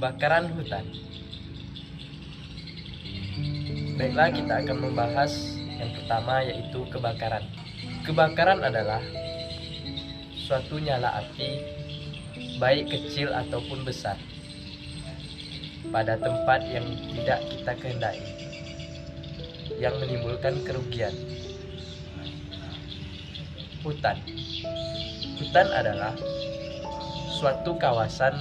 Kebakaran hutan. Baiklah, kita akan membahas yang pertama, yaitu kebakaran. Kebakaran adalah suatu nyala api, baik kecil ataupun besar, pada tempat yang tidak kita kehendaki, yang menimbulkan kerugian. Hutan. Hutan adalah suatu kawasan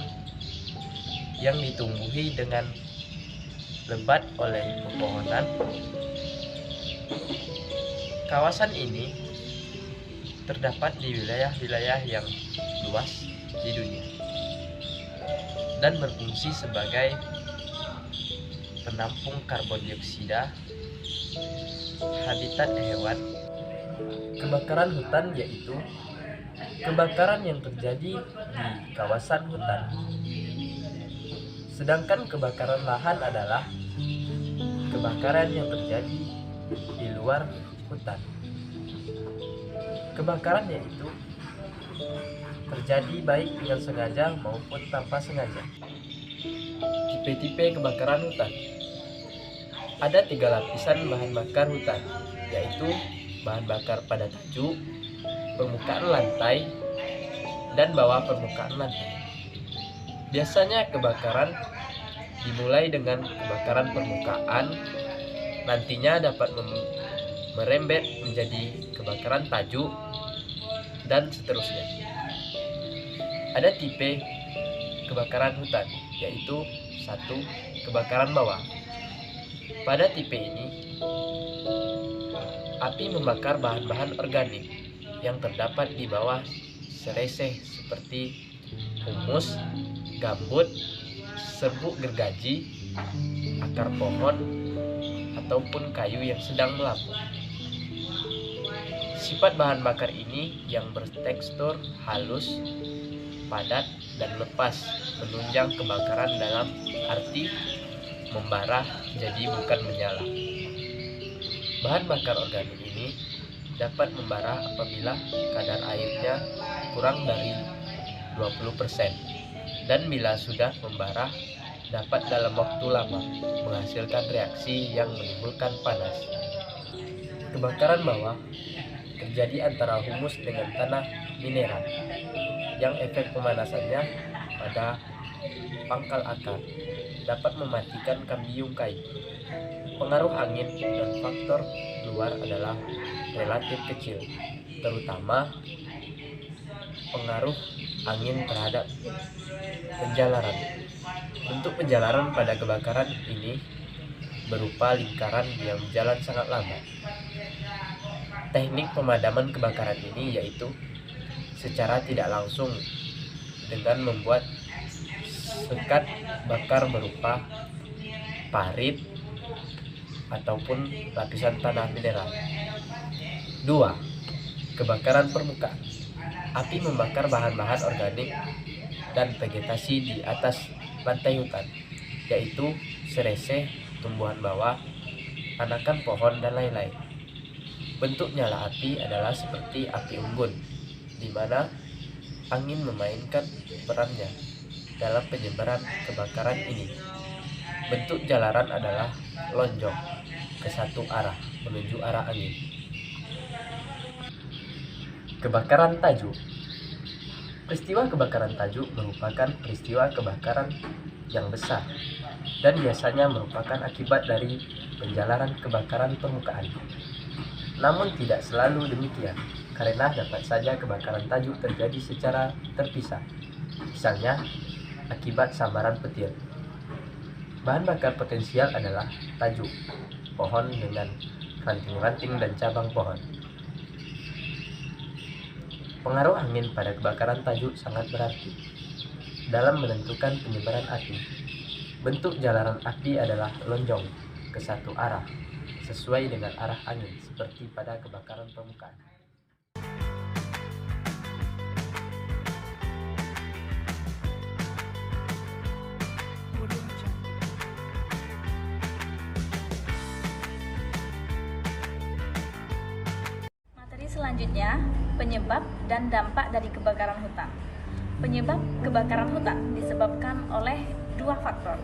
yang ditumbuhi dengan lebat oleh pepohonan. Kawasan ini terdapat di wilayah-wilayah yang luas di dunia dan berfungsi sebagai penampung karbon dioksida, habitat hewan. Kebakaran hutan yaitu kebakaran yang terjadi di kawasan hutan. Sedangkan kebakaran lahan adalah kebakaran yang terjadi di luar hutan. Kebakaran yaitu terjadi baik dengan sengaja maupun tanpa sengaja. Tipe-tipe kebakaran hutan. Ada 3 lapisan bahan bakar hutan, yaitu bahan bakar pada tajuk, permukaan lantai, dan bawah permukaan lantai. Biasanya kebakaran dimulai dengan kebakaran permukaan, nantinya dapat merembet menjadi kebakaran tajuk, dan seterusnya. Ada tipe kebakaran hutan, yaitu 1. Kebakaran bawah. Pada tipe ini, api membakar bahan-bahan organik yang terdapat di bawah sereseh seperti humus, gambut, serbuk gergaji, akar pohon, ataupun kayu yang sedang melapuk. Sifat bahan bakar ini yang bertekstur halus, padat, dan lepas menunjang kebakaran dalam arti membara, jadi bukan menyala. Bahan bakar organik ini dapat membara apabila kadar airnya kurang dari 20%, dan bila sudah membara dapat dalam waktu lama menghasilkan reaksi yang menimbulkan panas. Kebakaran bawah terjadi antara humus dengan tanah mineral, yang efek pemanasannya pada pangkal akar dapat mematikan kambium kayu. Pengaruh angin dan faktor luar adalah relatif kecil, terutama pengaruh angin terhadap penjalaran. Bentuk penjalaran pada kebakaran ini berupa lingkaran yang berjalan sangat lama. Teknik pemadaman kebakaran ini yaitu secara tidak langsung dengan membuat sekat bakar berupa parit ataupun lapisan tanah mineral. 2. Kebakaran permukaan. Api membakar bahan-bahan organik dan vegetasi di atas lantai hutan, yaitu sereseh, tumbuhan bawah, anakan pohon, dan lain-lain. Bentuk nyala api adalah seperti api unggun, di mana angin memainkan perannya dalam penyebaran kebakaran ini. Bentuk jalaran adalah lonjong ke satu arah menuju arah angin. Kebakaran tajuk. Peristiwa kebakaran tajuk merupakan peristiwa kebakaran yang besar dan biasanya merupakan akibat dari penjalaran kebakaran permukaan. Namun tidak selalu demikian, karena dapat saja kebakaran tajuk terjadi secara terpisah, misalnya akibat sambaran petir. Bahan bakar potensial adalah tajuk, pohon dengan ranting-ranting dan cabang pohon. Pengaruh angin pada kebakaran tajuk sangat berarti dalam menentukan penyebaran api. Bentuk jalaran api adalah lonjong ke satu arah, sesuai dengan arah angin seperti pada kebakaran permukaan. Materi selanjutnya, penyebab dan dampak dari kebakaran hutan. Penyebab kebakaran hutan disebabkan oleh dua faktor.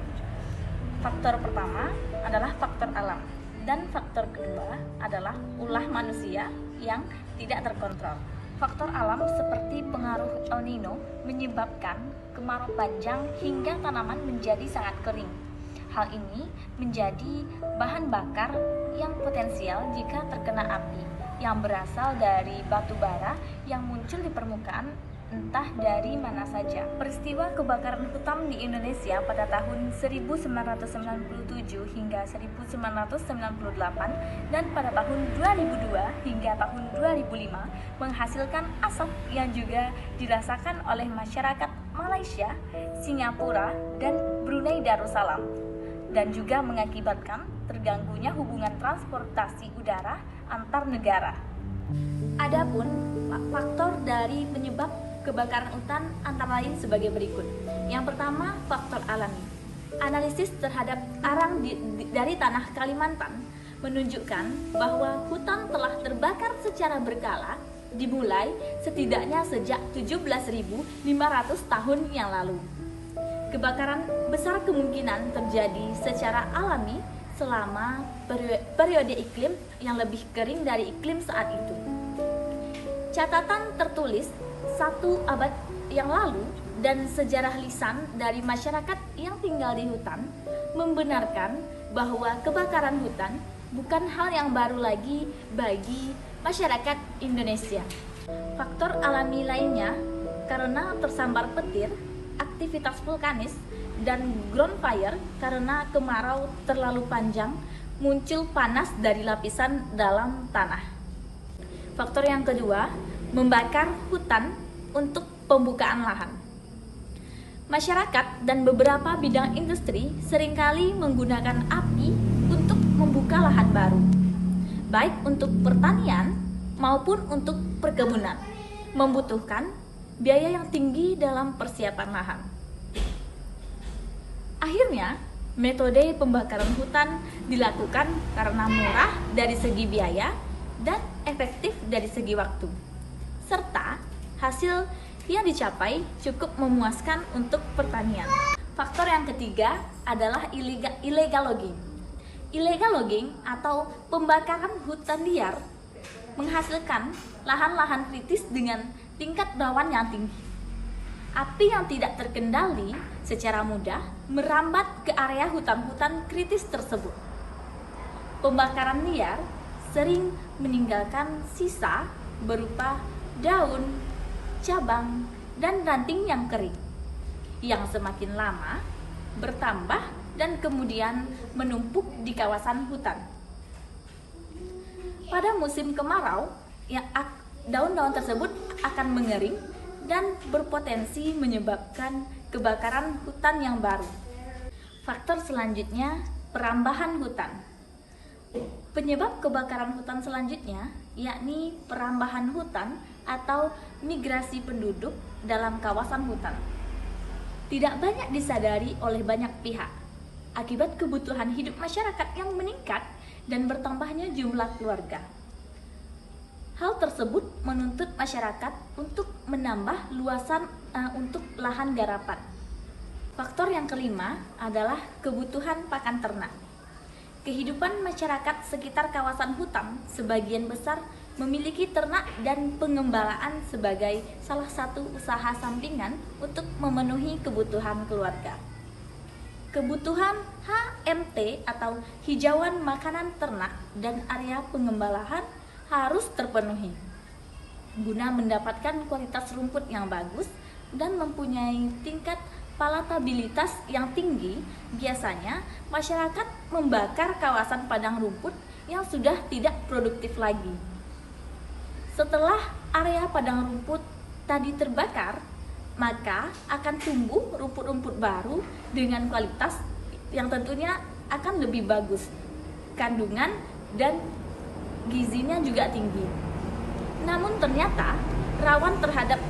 Faktor pertama adalah faktor alam, dan faktor kedua adalah ulah manusia yang tidak terkontrol. Faktor alam seperti pengaruh El Nino menyebabkan kemarau panjang hingga tanaman menjadi sangat kering. Hal ini menjadi bahan bakar yang potensial jika terkena api yang berasal dari batu bara yang muncul di permukaan entah dari mana saja. Peristiwa kebakaran hutan di Indonesia pada tahun 1997 hingga 1998 dan pada tahun 2002 hingga tahun 2005 menghasilkan asap yang juga dirasakan oleh masyarakat Malaysia, Singapura, dan Brunei Darussalam, dan juga mengakibatkan terganggunya hubungan transportasi udara antar negara. Adapun faktor dari penyebab kebakaran hutan antara lain sebagai berikut. Yang pertama, faktor alami. Analisis terhadap arang dari tanah Kalimantan menunjukkan bahwa hutan telah terbakar secara berkala dimulai setidaknya sejak 17.500 tahun yang lalu. Kebakaran besar kemungkinan terjadi secara alami selama periode iklim yang lebih kering dari iklim saat itu. Catatan tertulis 1 abad yang lalu dan sejarah lisan dari masyarakat yang tinggal di hutan membenarkan bahwa kebakaran hutan bukan hal yang baru lagi bagi masyarakat Indonesia. Faktor alami lainnya karena tersambar petir, aktivitas vulkanis, dan ground fire karena kemarau terlalu panjang, muncul panas dari lapisan dalam tanah. Faktor yang kedua, membakar hutan untuk pembukaan lahan. Masyarakat dan beberapa bidang industri seringkali menggunakan api untuk membuka lahan baru, baik untuk pertanian maupun untuk perkebunan, membutuhkan biaya yang tinggi dalam persiapan lahan. Akhirnya, metode pembakaran hutan dilakukan karena murah dari segi biaya dan efektif dari segi waktu, serta hasil yang dicapai cukup memuaskan untuk pertanian. Faktor yang ketiga adalah illegal logging. Illegal logging atau pembakaran hutan liar menghasilkan lahan-lahan kritis dengan tingkat rawan yang tinggi. Api yang tidak terkendali secara mudah merambat ke area hutan-hutan kritis tersebut. Pembakaran liar sering meninggalkan sisa berupa daun, cabang, dan ranting yang kering, yang semakin lama bertambah dan kemudian menumpuk di kawasan hutan. Pada musim kemarau, daun-daun tersebut akan mengering dan berpotensi menyebabkan kebakaran hutan yang baru. Faktor selanjutnya, perambahan hutan. Penyebab kebakaran hutan selanjutnya yakni perambahan hutan atau migrasi penduduk dalam kawasan hutan. Tidak banyak disadari oleh banyak pihak akibat kebutuhan hidup masyarakat yang meningkat dan bertambahnya jumlah keluarga. Hal tersebut menuntut masyarakat untuk menambah luasan untuk lahan garapan. Faktor yang kelima adalah kebutuhan pakan ternak. Kehidupan masyarakat sekitar kawasan hutan sebagian besar memiliki ternak dan pengembalaan sebagai salah satu usaha sampingan untuk memenuhi kebutuhan keluarga. Kebutuhan HMT atau hijauan makanan ternak dan area pengembalaan harus terpenuhi guna mendapatkan kualitas rumput yang bagus dan mempunyai tingkat palatabilitas yang tinggi. Biasanya masyarakat membakar kawasan padang rumput yang sudah tidak produktif lagi. Setelah area padang rumput tadi terbakar, maka akan tumbuh rumput-rumput baru dengan kualitas yang tentunya akan lebih bagus, kandungan dan gizinya juga tinggi. Namun ternyata rawan terhadap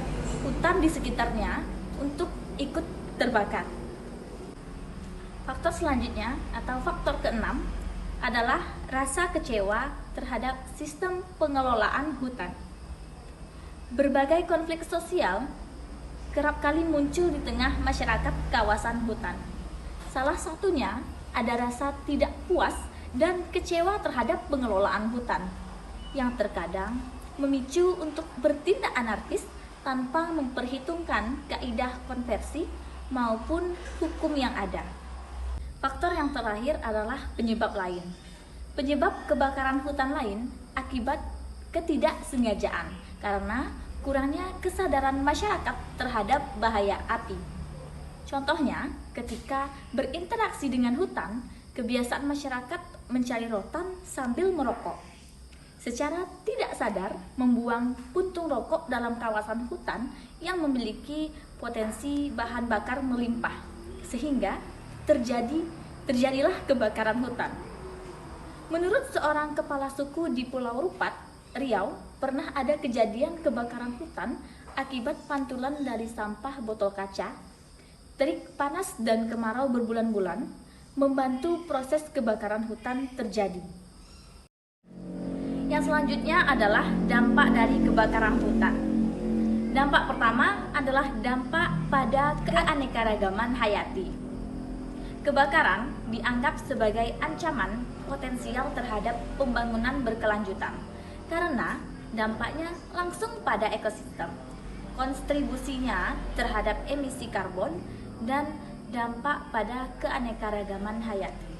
hutan di sekitarnya untuk ikut terbakar. Faktor selanjutnya atau faktor keenam adalah rasa kecewa terhadap sistem pengelolaan hutan. Berbagai konflik sosial kerap kali muncul di tengah masyarakat kawasan hutan. Salah satunya ada rasa tidak puas dan kecewa terhadap pengelolaan hutan yang terkadang memicu untuk bertindak anarkis tanpa memperhitungkan kaidah konversi maupun hukum yang ada. Faktor yang terakhir adalah penyebab lain. Penyebab kebakaran hutan lain akibat ketidaksengajaan karena kurangnya kesadaran masyarakat terhadap bahaya api. Contohnya, ketika berinteraksi dengan hutan, kebiasaan masyarakat mencari rotan sambil merokok. Secara tidak sadar membuang puntung rokok dalam kawasan hutan yang memiliki potensi bahan bakar melimpah, sehingga terjadilah kebakaran hutan. Menurut seorang kepala suku di Pulau Rupat, Riau, pernah ada kejadian kebakaran hutan akibat pantulan dari sampah botol kaca. Terik panas dan kemarau berbulan-bulan membantu proses kebakaran hutan terjadi. Yang selanjutnya adalah dampak dari kebakaran hutan. Dampak pertama adalah dampak pada keanekaragaman hayati. Kebakaran dianggap sebagai ancaman potensial terhadap pembangunan berkelanjutan karena dampaknya langsung pada ekosistem, kontribusinya terhadap emisi karbon, dan dampak pada keanekaragaman hayati.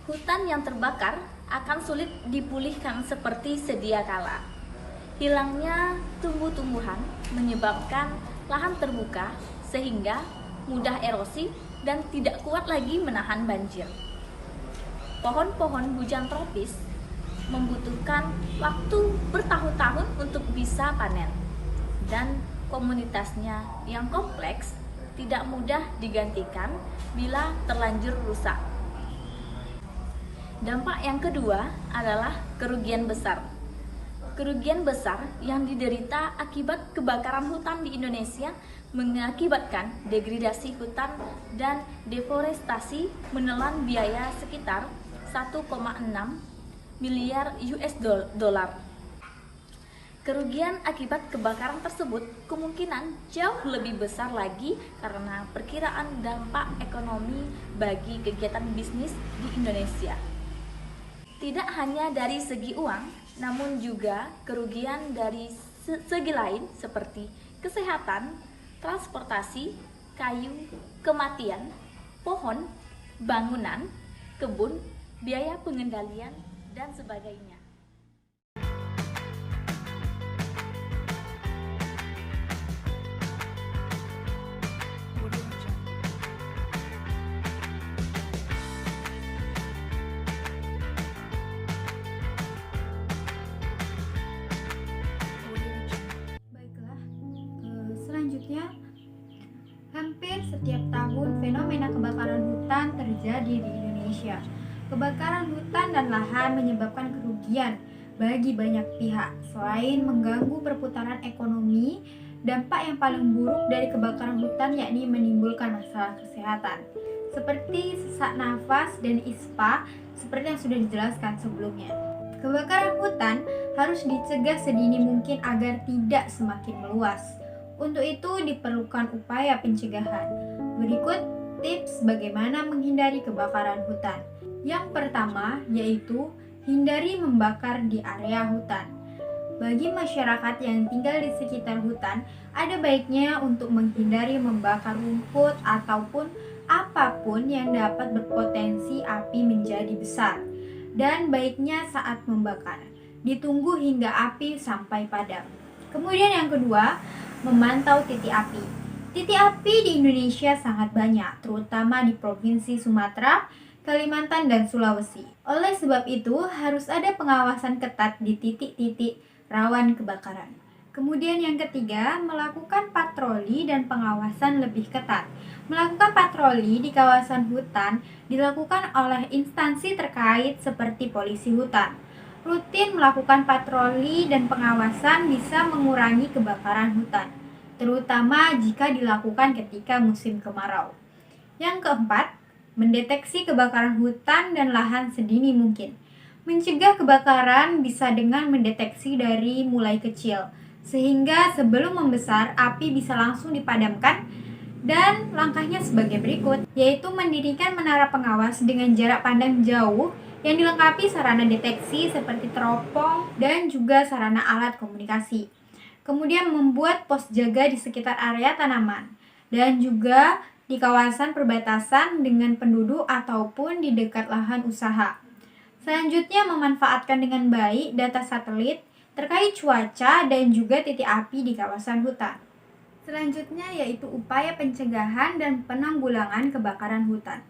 Hutan yang terbakar akan sulit dipulihkan seperti sedia kala. Hilangnya tumbuh-tumbuhan menyebabkan lahan terbuka sehingga mudah erosi dan tidak kuat lagi menahan banjir. Pohon-pohon hujan tropis membutuhkan waktu bertahun-tahun untuk bisa panen, dan komunitasnya yang kompleks tidak mudah digantikan bila terlanjur rusak. Dampak yang kedua adalah kerugian besar. Kerugian besar yang diderita akibat kebakaran hutan di Indonesia mengakibatkan degradasi hutan dan deforestasi menelan biaya sekitar 1,6 miliar US dollar. Kerugian akibat kebakaran tersebut kemungkinan jauh lebih besar lagi karena perkiraan dampak ekonomi bagi kegiatan bisnis di Indonesia. Tidak hanya dari segi uang, namun juga kerugian dari segi lain seperti kesehatan, transportasi, kayu, kematian, pohon, bangunan, kebun, biaya pengendalian, dan sebagainya. Selanjutnya, hampir setiap tahun fenomena kebakaran hutan terjadi di Indonesia. Kebakaran hutan dan lahan menyebabkan kerugian bagi banyak pihak. Selain mengganggu perputaran ekonomi, dampak yang paling buruk dari kebakaran hutan yakni menimbulkan masalah kesehatan seperti sesak nafas dan ispa seperti yang sudah dijelaskan sebelumnya. Kebakaran hutan harus dicegah sedini mungkin agar tidak semakin meluas. Untuk itu diperlukan upaya pencegahan. Berikut tips bagaimana menghindari kebakaran hutan. Yang pertama yaitu hindari membakar di area hutan. Bagi masyarakat yang tinggal di sekitar hutan, ada baiknya untuk menghindari membakar rumput ataupun apapun yang dapat berpotensi api menjadi besar. Dan baiknya saat membakar, ditunggu hingga api sampai padam. Kemudian yang kedua, memantau titik api. Titik api di Indonesia sangat banyak, terutama di Provinsi Sumatera, Kalimantan, dan Sulawesi. Oleh sebab itu, harus ada pengawasan ketat di titik-titik rawan kebakaran. Kemudian yang ketiga, melakukan patroli dan pengawasan lebih ketat. Melakukan patroli di kawasan hutan dilakukan oleh instansi terkait seperti polisi hutan. Rutin melakukan patroli dan pengawasan bisa mengurangi kebakaran hutan, terutama jika dilakukan ketika musim kemarau. Yang keempat, mendeteksi kebakaran hutan dan lahan sedini mungkin. Mencegah kebakaran bisa dengan mendeteksi dari mulai kecil, sehingga sebelum membesar api bisa langsung dipadamkan Dan langkahnya sebagai berikut, yaitu mendirikan menara pengawas dengan jarak pandang jauh yang dilengkapi sarana deteksi seperti teropong dan juga sarana alat komunikasi. Kemudian membuat pos jaga di sekitar area tanaman dan juga di kawasan perbatasan dengan penduduk ataupun di dekat lahan usaha. Selanjutnya memanfaatkan dengan baik data satelit terkait cuaca dan juga titik api di kawasan hutan. Selanjutnya yaitu upaya pencegahan dan penanggulangan kebakaran hutan.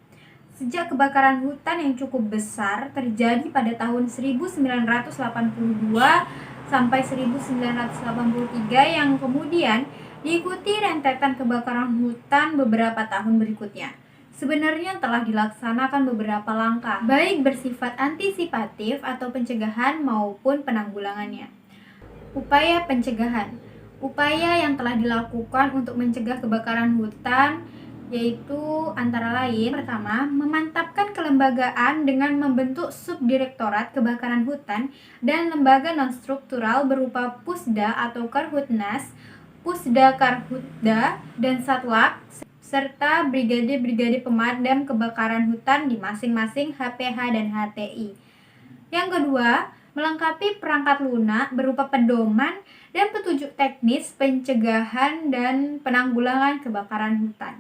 Sejak kebakaran hutan yang cukup besar terjadi pada tahun 1982 sampai 1983 yang kemudian diikuti rentetan kebakaran hutan beberapa tahun berikutnya. Sebenarnya telah dilaksanakan beberapa langkah, baik bersifat antisipatif atau pencegahan maupun penanggulangannya. Upaya pencegahan. Upaya yang telah dilakukan untuk mencegah kebakaran hutan yaitu antara lain, pertama, memantapkan kelembagaan dengan membentuk subdirektorat kebakaran hutan dan lembaga non-struktural berupa Pusda atau Karhutnas, Pusda Karhutda, dan Satlak, serta brigade-brigade pemadam kebakaran hutan di masing-masing HPH dan HTI. Yang kedua, melengkapi perangkat lunak berupa pedoman dan petunjuk teknis pencegahan dan penanggulangan kebakaran hutan.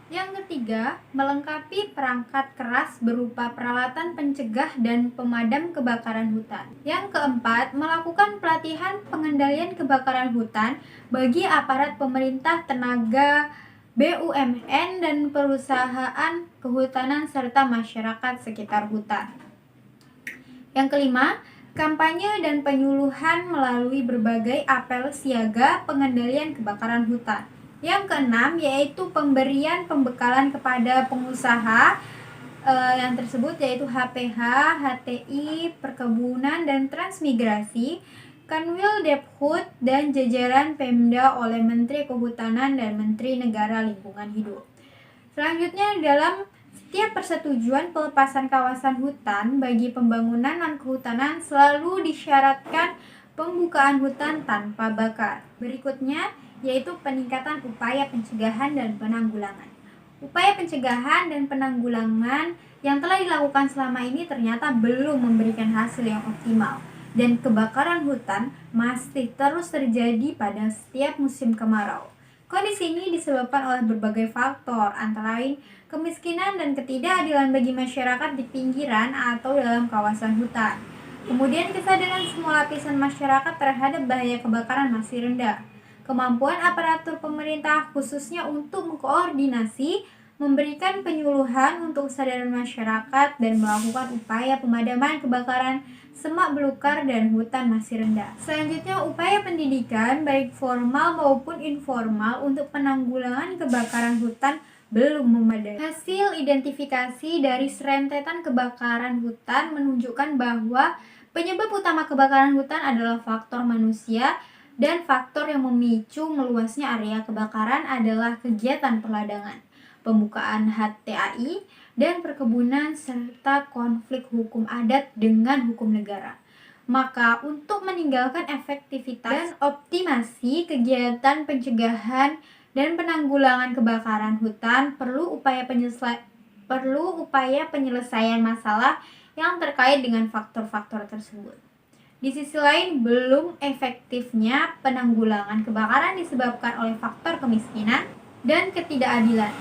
Yang ketiga, melengkapi perangkat keras berupa peralatan pencegah dan pemadam kebakaran hutan. Yang keempat, melakukan pelatihan pengendalian kebakaran hutan bagi aparat pemerintah, tenaga, BUMN, dan perusahaan kehutanan serta masyarakat sekitar hutan. Yang kelima, kampanye dan penyuluhan melalui berbagai apel siaga pengendalian kebakaran hutan. Yang keenam, yaitu pemberian pembekalan kepada pengusaha yang tersebut yaitu HPH, HTI, perkebunan, dan transmigrasi, Kanwil Depkhut, dan jajaran Pemda oleh Menteri Kehutanan dan Menteri Negara Lingkungan Hidup. Selanjutnya, dalam setiap persetujuan pelepasan kawasan hutan bagi pembangunan non-kehutanan selalu disyaratkan pembukaan hutan tanpa bakar. Berikutnya yaitu peningkatan upaya pencegahan dan penanggulangan. Upaya pencegahan dan penanggulangan yang telah dilakukan selama ini ternyata belum memberikan hasil yang optimal, dan kebakaran hutan masih terus terjadi pada setiap musim kemarau. Kondisi ini disebabkan oleh berbagai faktor, antara lain kemiskinan dan ketidakadilan bagi masyarakat di pinggiran atau dalam kawasan hutan. Kemudian kesadaran semua lapisan masyarakat terhadap bahaya kebakaran masih rendah. Kemampuan aparatur pemerintah khususnya untuk mengkoordinasi, memberikan penyuluhan untuk kesadaran masyarakat, dan melakukan upaya pemadaman kebakaran semak belukar dan hutan masih rendah. Selanjutnya, upaya pendidikan baik formal maupun informal untuk penanggulangan kebakaran hutan belum memadai. Hasil identifikasi dari serentetan kebakaran hutan menunjukkan bahwa penyebab utama kebakaran hutan adalah faktor manusia, dan faktor yang memicu meluasnya area kebakaran adalah kegiatan perladangan, pembukaan HTAI, dan perkebunan, serta konflik hukum adat dengan hukum negara. Maka untuk meninggalkan efektivitas dan optimasi kegiatan pencegahan dan penanggulangan kebakaran hutan perlu upaya penyelesaian masalah yang terkait dengan faktor-faktor tersebut. Di sisi lain, belum efektifnya penanggulangan kebakaran disebabkan oleh faktor kemiskinan dan ketidakadilan.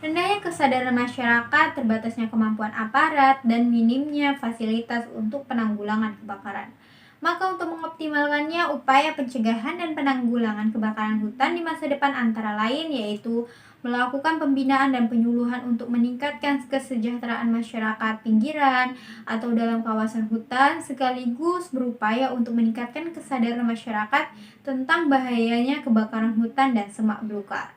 Rendahnya kesadaran masyarakat, terbatasnya kemampuan aparat, dan minimnya fasilitas untuk penanggulangan kebakaran. Maka untuk mengoptimalkannya, upaya pencegahan dan penanggulangan kebakaran hutan di masa depan antara lain yaitu melakukan pembinaan dan penyuluhan untuk meningkatkan kesejahteraan masyarakat pinggiran atau dalam kawasan hutan, sekaligus berupaya untuk meningkatkan kesadaran masyarakat tentang bahayanya kebakaran hutan dan semak belukar.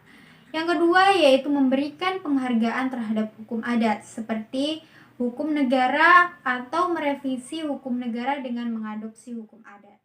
Yang kedua yaitu memberikan penghargaan terhadap hukum adat seperti hukum negara atau merevisi hukum negara dengan mengadopsi hukum adat.